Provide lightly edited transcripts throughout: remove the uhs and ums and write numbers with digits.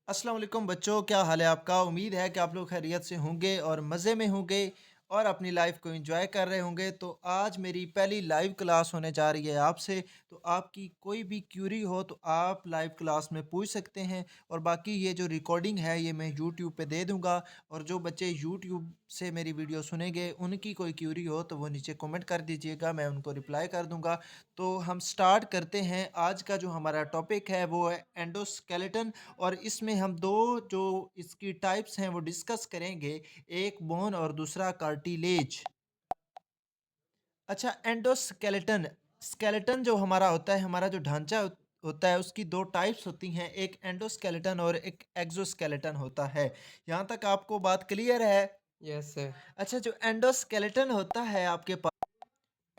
अस्सलाम वालेकुम बच्चों, क्या हाल है आपका? उम्मीद है कि आप लोग खैरियत से होंगे और मज़े में होंगे और अपनी लाइफ को एंजॉय कर रहे होंगे। तो आज मेरी पहली लाइव क्लास होने जा रही है आपसे। तो आपकी कोई भी क्यूरी हो तो आप लाइव क्लास में पूछ सकते हैं। और बाकी ये जो रिकॉर्डिंग है ये मैं यूट्यूब पे दे दूँगा। और जो बच्चे यूट्यूब से मेरी वीडियो सुनेंगे उनकी कोई क्यूरी हो तो वो नीचे कमेंट कर दीजिएगा, मैं उनको रिप्लाई कर दूँगा। तो हम स्टार्ट करते हैं। आज का जो हमारा टॉपिक है वो है एंडोस्केलेटन। और इसमें हम 2 जो इसकी टाइप्स हैं वो डिस्कस करेंगे, एक बोन और दूसरा कार्टिलेज। अच्छा, एंडोस्केलेटन, स्केलेटन जो हमारा होता है, हमारा जो ढांचा होता है उसकी 2 टाइप्स होती हैं, एक एंडोस्केलेटन और एक एक्सोस्केलेटन होता है। यहाँ तक आपको बात क्लियर है? Yes sir. अच्छा, जो एंडोस्केलेटन होता है आपके पास,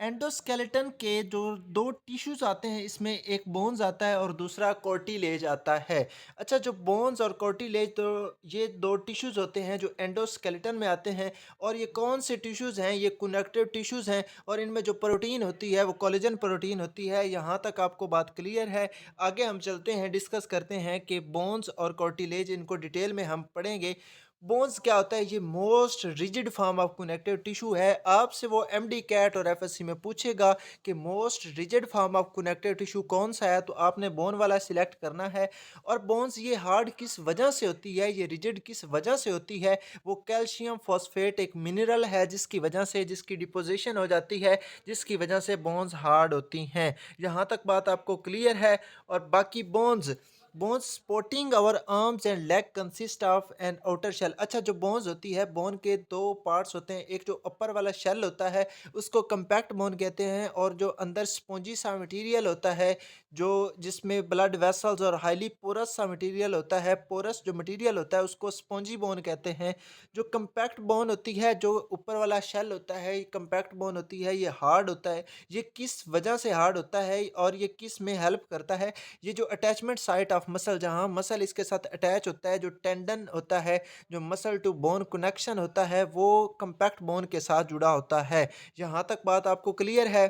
एंडोस्केलेटन के जो 2 टिश्यूज़ आते हैं, इसमें एक बोन्स आता है और दूसरा कार्टिलेज आता है। अच्छा, जो बोन्स और कार्टिलेज तो ये 2 टिश्यूज़ होते हैं जो एंडोस्केलेटन में आते हैं। और ये कौन से टिश्यूज़ हैं? ये कनेक्टिव टिश्यूज़ हैं और इनमें जो प्रोटीन होती है वो कोलेजन प्रोटीन होती है। यहाँ तक आपको बात क्लियर है? आगे हम चलते हैं, डिस्कस करते हैं कि बोन्स और कार्टिलेज इनको डिटेल में हम पढ़ेंगे। बोन्स क्या होता है? ये most rigid form of connective tissue है। आपसे वो एमडी कैट और एफएससी में पूछेगा कि most rigid form of connective tissue कौन सा है, तो आपने बोन वाला सिलेक्ट करना है। और बोन्स ये हार्ड किस वजह से होती है, ये रिजिड किस वजह से होती है? वो कैल्शियम फॉस्फेट एक मिनरल है जिसकी वजह से, जिसकी डिपोजिशन हो जाती है, जिसकी वजह से बोन्स हार्ड होती हैं। यहाँ तक बात आपको क्लियर है? और बाकी bones, bones supporting our arms and leg consist of an outer shell. अच्छा, जो बोन्स होती है, बोन के 2 पार्ट्स होते हैं। एक जो अपर वाला शेल होता है उसको कंपैक्ट बोन कहते हैं, और जो अंदर स्पॉन्जी सा मटेरियल होता है, जो जिसमें ब्लड वेसल्स और हाईली पोरस सा मटेरियल होता है, पोरस जो मटेरियल होता है उसको स्पॉन्जी बोन कहते हैं। जो कंपैक्ट बोन होती है, जो ऊपर वाला शेल होता है, ये कंपैक्ट बोन होती है, ये हार्ड होता है। ये किस वजह से हार्ड होता है और ये किस में हेल्प करता है? ये जो अटैचमेंट साइट ऑफ मसल, जहाँ मसल इसके साथ अटैच होता है, जो टेंडन होता है, जो मसल टू बोन कनेक्शन होता है, वो कंपैक्ट बोन के साथ जुड़ा होता है। यहाँ तक बात आपको क्लियर है?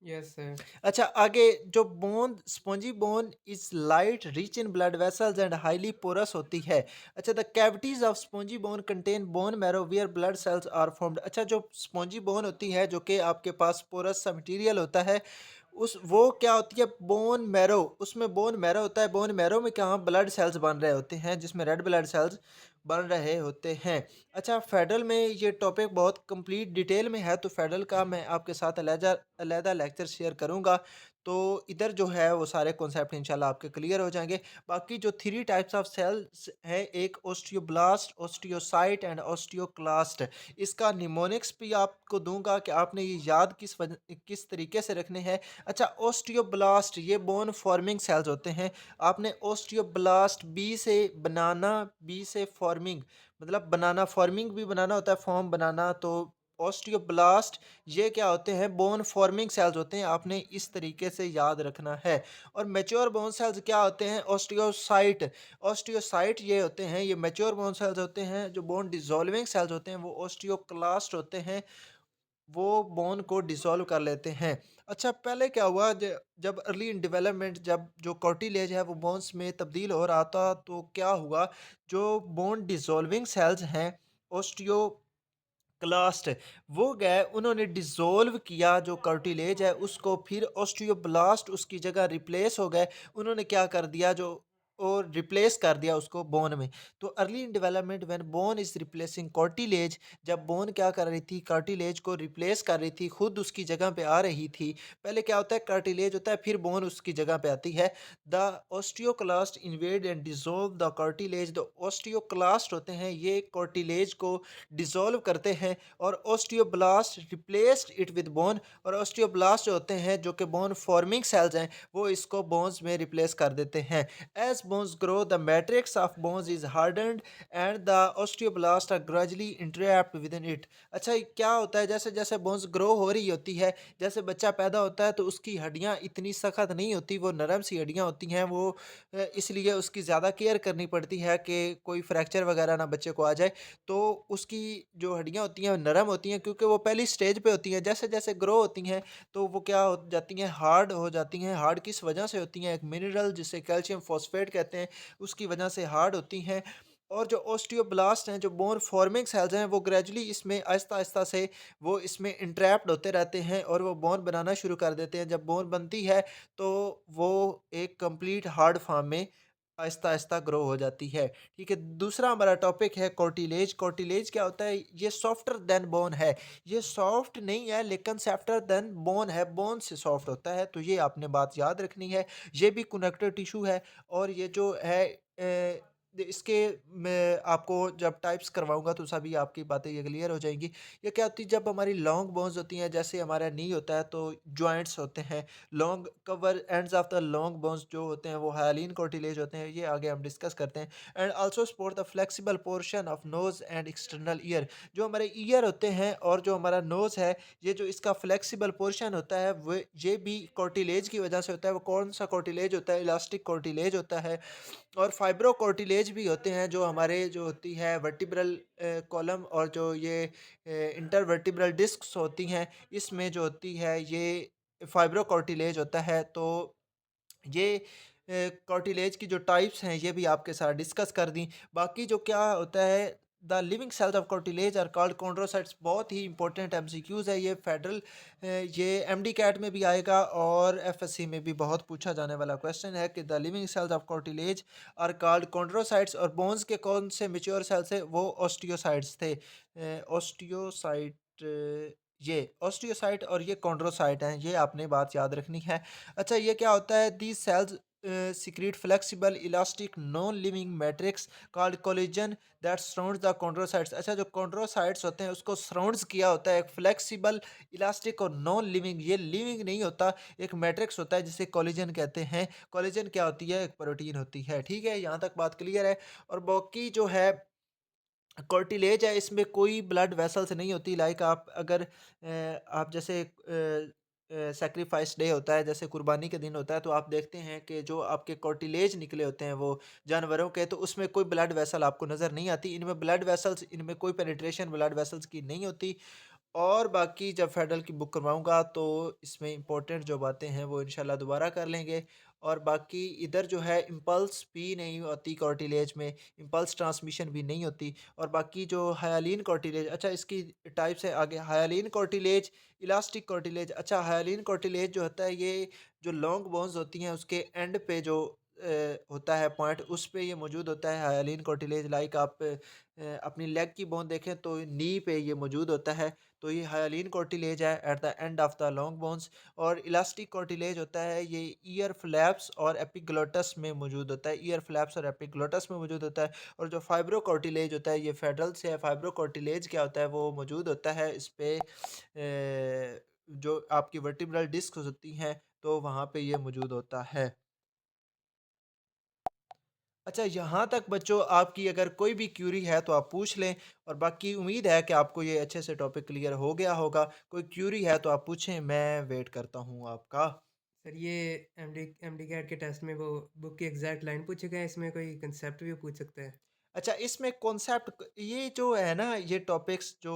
Yes sir. अच्छा, आगे जो bone, spongy bone is light, rich in blood vessels and highly porous होती है। अच्छा, the cavities of spongy bone contain bone marrow where blood cells are formed. अच्छा, जो स्पॉन्जी बोन होती है, जो कि आपके पास पोरस सा मटेरियल होता है, उस वो क्या होती है, बोन मैरो, उसमें बोन मैरो होता है। बोन मैरो में क्या ब्लड सेल्स बन रहे होते हैं, जिसमें रेड ब्लड सेल्स बन रहे होते हैं। अच्छा, फेडरल में ये टॉपिक बहुत कंप्लीट डिटेल में है, तो फेडरल का मैं आपके साथ अलहदा लेक्चर शेयर करूंगा। तो इधर जो है वो सारे कॉन्सेप्ट इंशाल्लाह आपके क्लियर हो जाएंगे। बाकी जो 3 टाइप्स ऑफ सेल्स है, एक ओस्टियोब्लास्ट, ओस्टियोसाइट एंड ओस्टियोक्लास्ट। इसका निमोनिक्स भी आपको दूंगा कि आपने ये याद किस तरीके से रखने हैं। अच्छा, ओस्टियोब्लास्ट ये बोन फॉर्मिंग सेल्स होते हैं। आपने ओस्टियोब्लास्ट, बी से बनाना, बी से फॉर्मिंग, मतलब बनाना, फॉर्मिंग भी बनाना होता है, फॉर्म बनाना। तो ओस्टियोब्लास्ट ये क्या होते हैं? बोन फॉर्मिंग सेल्स होते हैं। आपने इस तरीके से याद रखना है। और मैच्योर बोन सेल्स क्या होते हैं? ओस्टियोसाइट, ओस्टियोसाइट ये होते हैं, ये मैच्योर बोन सेल्स होते हैं। जो बोन डिसॉल्विंग सेल्स होते हैं वो ओस्टियोक्लास्ट होते हैं, वो बोन को डिसॉल्व कर लेते हैं। अच्छा, पहले क्या हुआ, जब अर्ली इन डेवलपमेंट, जब जो कार्टिलेज है वो बोन्स में तब्दील हो रहा था, तो क्या हुआ, जो बोन डिसॉल्विंग सेल्स हैं, ओस्टियोक्लास्ट, वो गए, उन्होंने डिसॉल्व किया जो कार्टिलेज है उसको, फिर ओस्टियोब्लास्ट उसकी जगह रिप्लेस हो गए। उन्होंने क्या कर दिया, जो और रिप्लेस कर दिया उसको बोन में। तो early in development when bone is replacing cartilage, जब बोन क्या कर रही थी, कार्टिलेज को रिप्लेस कर रही थी, खुद उसकी जगह पे आ रही थी। पहले क्या होता है, कार्टिलेज होता है, फिर बोन उसकी जगह पे आती है। The osteoclast invade and dissolve the cartilage. The osteoclast होते हैं, ये कार्टिलेज को डिसॉल्व करते हैं, और osteoblast replaced it with bone. और ओस्टियोब्लास्ट जो होते हैं, जो कि बोन फॉर्मिंग सेल्स हैं, वो इसको बोन्स में रिप्लेस कर देते हैं। As bones grow the matrix of bones is hardened and the osteoblast are gradually entrapped within it. अच्छा, ये क्या होता है, जैसे जैसे बोन्स ग्रो हो रही होती है, जैसे बच्चा पैदा होता है तो उसकी हड्डियां इतनी सख्त नहीं होती, वो नरम सी हड्डियां होती हैं। वो इसलिए उसकी ज़्यादा केयर करनी पड़ती है कि कोई फ्रैक्चर वगैरह ना बच्चे को आ जाए। तो उसकी जो हड्डियां होती हैं नरम होती हैं, क्योंकि वो पहली स्टेज पे होती हैं। जैसे जैसे ग्रो होती हैं तो वो क्या हो जाती हैं, हार्ड हो जाती हैं। हार्ड किस वजह से होती हैं? एक मिनरल जिसे कैल्शियम फॉस्फेट कहते हैं, उसकी वजह से हार्ड होती हैं। और जो ओस्टियोब्लास्ट हैं, जो बोन फॉर्मिंग सेल्स हैं, वो ग्रेजुअली इसमें आहिस्ता-आहिस्ता से वो इसमें इंट्रैप्ट होते रहते हैं और वो बोन बनाना शुरू कर देते हैं। जब बोन बनती है, तो वो एक कंप्लीट हार्ड फॉर्म में आहिस्ता-आहिस्ता ग्रो हो जाती है। ठीक है, दूसरा हमारा टॉपिक है कार्टिलेज। कार्टिलेज क्या होता है? ये सॉफ्टर देन बोन है। ये सॉफ्ट नहीं है लेकिन सॉफ्टर देन बोन है, बोन से सॉफ्ट होता है, तो ये आपने बात याद रखनी है। ये भी कनेक्टिव टिश्यू है और ये जो है इसके मैं आपको जब टाइप्स करवाऊँगा तो सभी आपकी बातें ये क्लियर हो जाएँगी। ये क्या होती है? जब हमारी लॉन्ग बोन्स होती हैं, जैसे हमारा नी होता है तो जॉइंट्स होते हैं, long cover ends of the long bones जो होते हैं वो हायालिन कार्टिलेज होते हैं, ये आगे हम डिस्कस करते हैं। And also support the flexible portion of nose and external ear. जो हमारे ईयर होते हैं और जो हमारा नोज़ है, ये जो इसका फ्लेक्सिबल पोर्शन होता है वो ये भी कार्टिलेज की वजह से होता है। वो कौन-सा कार्टिलेज होता है? इलास्टिक कार्टिलेज होता है। और फाइब्रो कार्टिलेज भी होते हैं जो हमारे जो होती है वर्टिब्रल कॉलम और जो ये इंटरवर्टिब्रल डिस्क्स होती हैं, इसमें जो होती है ये फाइब्रो कार्टिलेज होता है। तो ये कार्टिलेज की जो टाइप्स हैं ये भी आपके साथ डिस्कस कर दी। बाकी जो क्या होता है, the living cells of cartilage are called chondrocytes. बहुत ही इंपॉर्टेंट एमसीक्यूज है ये। फेडरल ये एमडी कैट में भी आएगा और एफएससी में भी बहुत पूछा जाने वाला क्वेश्चन है कि the living cells of cartilage are called chondrocytes. और बोन्स के कौन से मेच्योर सेल्स है? वो ऑस्टियोसाइट्स थे। ऑस्टियोसाइट, ये ऑस्टियोसाइट और ये कॉन्ड्रोसाइट हैं, ये आपने बात याद रखनी है। अच्छा, ये क्या होता है? These cells secrete flexible elastic non living matrix called collagen that surrounds the chondrocytes। अच्छा, जो chondrocytes होते हैं उसको सराउंड्स किया होता है एक फ्लेक्सिबल इलास्टिक और नॉन लिविंग, ये लिविंग नहीं होता, एक मैट्रिक्स होता है जिसे कोलेजन कहते हैं। कोलेजन क्या होती है? एक प्रोटीन होती है। ठीक है, यहाँ तक बात क्लियर है। और बाकी जो है कार्टिलेज है, इसमें कोई ब्लड वेसल्स नहीं होती। लाइक आप अगर आप जैसे सैक्रिफाइस डे होता है, जैसे कुर्बानी के दिन होता है, तो आप देखते हैं कि जो आपके कार्टिलेज निकले होते हैं वो जानवरों के, तो उसमें कोई ब्लड वेसल आपको नज़र नहीं आती। इनमें ब्लड वेसल्स, इनमें कोई पेनिट्रेशन ब्लड वेसल्स की नहीं होती। और बाकी जब फेडरल की बुक करवाऊँगा तो इसमें इम्पोर्टेंट जो बातें हैं वो इंशाल्लाह दोबारा कर लेंगे। और बाकी इधर जो है इम्पल्स भी नहीं होती कार्टिलेज में, इम्पल्स ट्रांसमिशन भी नहीं होती। और बाकी जो हायालिन कार्टिलेज, अच्छा इसकी टाइप्स है आगे, हायालिन कार्टिलेज, इलास्टिक कार्टिलेज। अच्छा, हायालिन कार्टिलेज जो होता है ये जो लॉन्ग बोन्स होती हैं उसके एंड पे जो होता है पॉइंट, उस पे ये मौजूद होता है हायालिन कार्टिलेज। लाइक आप अपनी लेग की बोन देखें तो नी पे ये मौजूद होता है, तो ये हायालिन कार्टिलेज है at the end of the long bones. और इलास्टिक कार्टिलेज होता है ये ईयर फ्लैप्स और एपिग्लोटस में मौजूद होता है, ईयर फ्लैप्स और एपिग्लोटस में मौजूद होता है। और जो फाइब्रो कार्टिलेज होता है ये फेडरल से है। फाइब्रो कार्टिलेज क्या होता है? वो मौजूद होता है इस पे जो आपकी वर्टिब्रल डिस्क होती हैं, तो वहाँ पे ये मौजूद होता है। अच्छा, यहाँ तक बच्चों आपकी अगर कोई भी क्यूरी है तो आप पूछ लें। और बाकी उम्मीद है कि आपको ये अच्छे से टॉपिक क्लियर हो गया होगा। कोई क्यूरी है तो आप पूछें, मैं वेट करता हूँ आपका। सर ये एमडी कैट के टेस्ट में वो बुक की एग्जैक्ट लाइन पूछे गए, इसमें कोई कंसेप्ट भी पूछ सकते हैं? अच्छा, इसमें कॉन्सेप्ट ये जो है ना, ये टॉपिक्स जो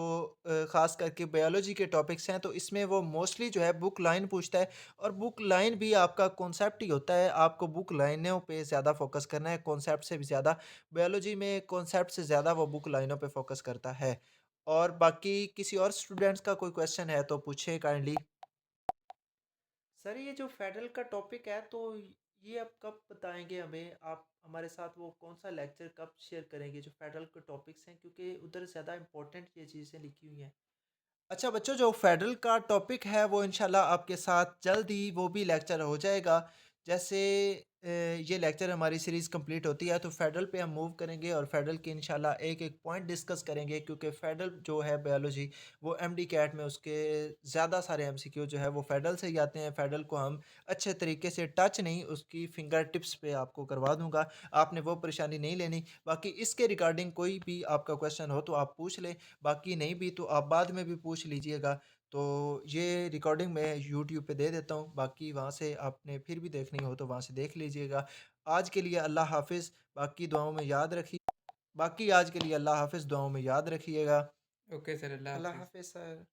ख़ास करके बायोलॉजी के टॉपिक्स हैं, तो इसमें वो मोस्टली जो है बुक लाइन पूछता है। और बुक लाइन भी आपका कॉन्सेप्ट ही होता है, आपको बुक लाइनों पे ज़्यादा फोकस करना है, कॉन्सेप्ट से भी ज़्यादा। बायोलॉजी में कॉन्सेप्ट से ज़्यादा वो बुक लाइनों पे फोकस करता है। और बाकी किसी और स्टूडेंट्स का कोई क्वेश्चन है तो पूछें काइंडली। सर, ये जो फेडरल का टॉपिक है तो ये आप कब बताएंगे हमें? आप हमारे साथ वो कौन सा लेक्चर कब शेयर करेंगे जो फेडरल के टॉपिक्स हैं, क्योंकि उधर ज़्यादा इंपॉर्टेंट ये चीज़ें लिखी हुई हैं। अच्छा बच्चों, जो फेडरल का टॉपिक है वो इंशाल्लाह आपके साथ जल्द ही वो भी लेक्चर हो जाएगा। जैसे ये लेक्चर हमारी सीरीज़ कंप्लीट होती है तो फेडरल पे हम मूव करेंगे और फेडरल की इंशाल्लाह एक एक पॉइंट डिस्कस करेंगे, क्योंकि फेडरल जो है बायोलॉजी, वो एमडी कैट में उसके ज़्यादा सारे एमसीक्यू जो है वो फेडरल से ही आते हैं। फेडरल को हम अच्छे तरीके से टच नहीं, उसकी फिंगर टिप्स पे आपको करवा दूंगा, आपने वो परेशानी नहीं लेनी। बाकी इसके रिगार्डिंग कोई भी आपका क्वेश्चन हो तो आप पूछ लें, बाकी नहीं भी तो आप बाद में भी पूछ लीजिएगा। तो ये रिकॉर्डिंग मैं यूट्यूब पे दे देता हूँ, बाकी वहाँ से आपने फिर भी देखनी हो तो वहाँ से देख लीजिएगा। आज के लिए अल्लाह हाफ़िज़, बाकी दुआओं में याद रखिए। बाकी आज के लिए अल्लाह हाफ़िज़, दुआओं में याद रखिएगा। ओके सर, अल्लाह अल्लाह हाफिज़। हाफ़िज़ सर।